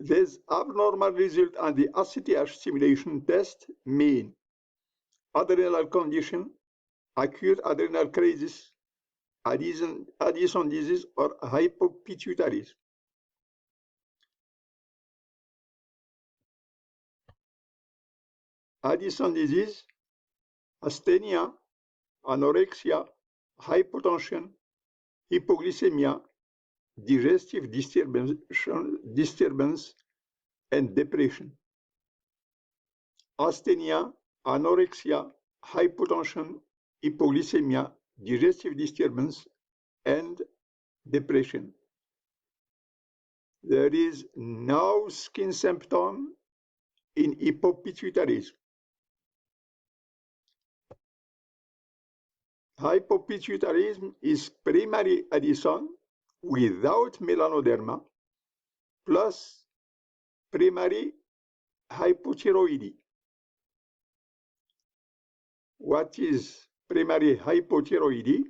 These abnormal results on the ACTH simulation test mean adrenal condition, acute adrenal crisis, Addison disease, or hypopituitarism. Addison disease, asthenia, anorexia, hypotension, hypoglycemia, digestive disturbance, and depression. Asthenia, anorexia, hypotension, hypoglycemia, digestive disturbance, and depression. There is no skin symptom in hypopituitarism. Hypopituitarism is primary Addison without melanoderma plus primary hypothyroidism. What is primary hypothyroidism?